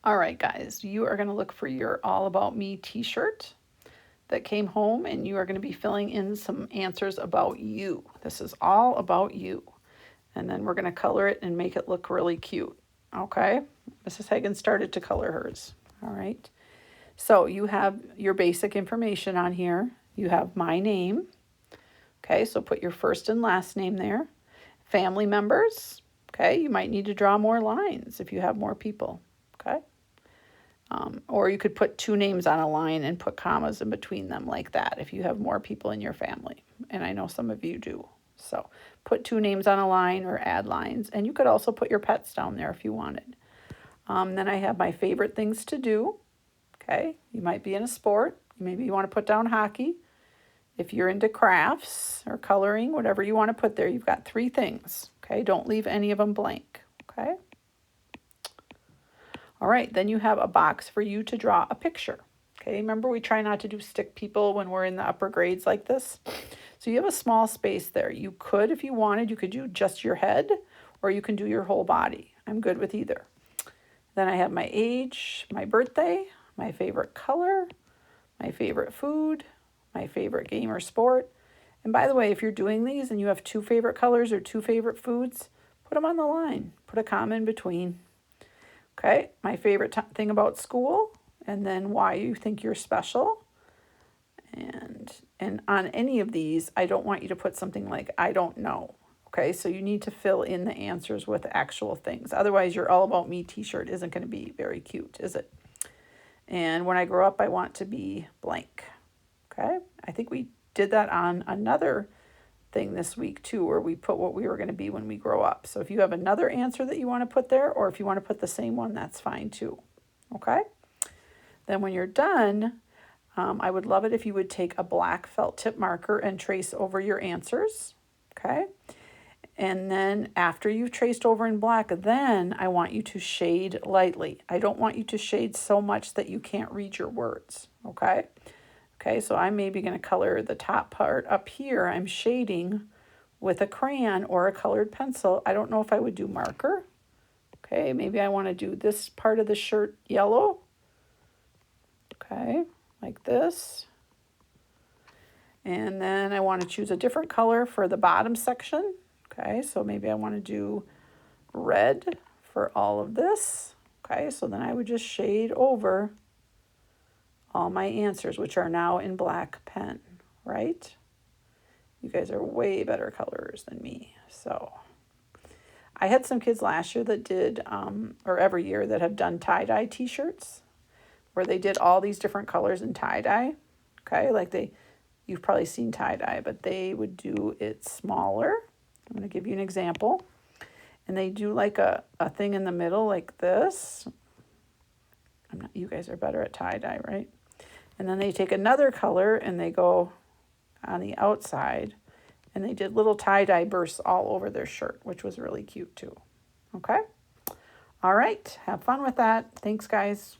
All right, guys, you are going to look for your All About Me t-shirt that came home, and you are going to be filling in some answers about you. This is all about you. And then we're going to color it and make it look really cute. Okay? Mrs. Hagen started to color hers. All right. So you have your basic information on here. You have my name. Okay, so put your first and last name there. Family members. Okay, you might need to draw more lines if you have more people. Okay. Or you could put two names on a line and put commas in between them like that if you have more people in your family. And I know some of you do. So put two names on a line or add lines. And you could also put your pets down there if you wanted. Then I have my favorite things to do. Okay, you might be in a sport. Maybe you want to put down hockey. If you're into crafts or coloring, whatever you want to put there, you've got three things. Okay, don't leave any of them blank. Okay. All right, then you have a box for you to draw a picture. Okay, remember we try not to do stick people when we're in the upper grades like this. So you have a small space there. You could, if you wanted, you could do just your head or you can do your whole body. I'm good with either. Then I have my age, my birthday, my favorite color, my favorite food, my favorite game or sport. And by the way, if you're doing these and you have two favorite colors or two favorite foods, put them on the line. Put a comma in between. Okay, my favorite thing about school, and then why you think you're special. And on any of these, I don't want you to put something like, I don't know. Okay, so you need to fill in the answers with actual things. Otherwise, your All About Me t-shirt isn't going to be very cute, is it? And when I grow up, I want to be blank. Okay, I think we did that on another thing this week too, where we put what we were going to be when we grow up. So if you have another answer that you want to put there, or if you want to put the same one, that's fine too. Okay. Then when you're done, I would love it if you would take a black felt tip marker and trace over your answers. Okay. And then after you've traced over in black, then I want you to shade lightly. I don't want you to shade so much that you can't read your words. Okay. Okay, so I'm maybe going to color the top part up here. I'm shading with a crayon or a colored pencil. I don't know if I would do marker. Okay, maybe I want to do this part of the shirt yellow. Okay, like this. And then I want to choose a different color for the bottom section. Okay, so maybe I want to do red for all of this. Okay, so then I would just shade over all my answers, which are now in black pen, right? You guys are way better colors than me. So I had some kids last year that did, or every year that have done tie-dye t-shirts where they did all these different colors in tie-dye. Okay, like you've probably seen tie-dye, but they would do it smaller. I'm going to give you an example. And they do like a thing in the middle like this. You guys are better at tie-dye, right? And then they take another color and they go on the outside and they did little tie-dye bursts all over their shirt, which was really cute too. Okay? All right. Have fun with that. Thanks, guys.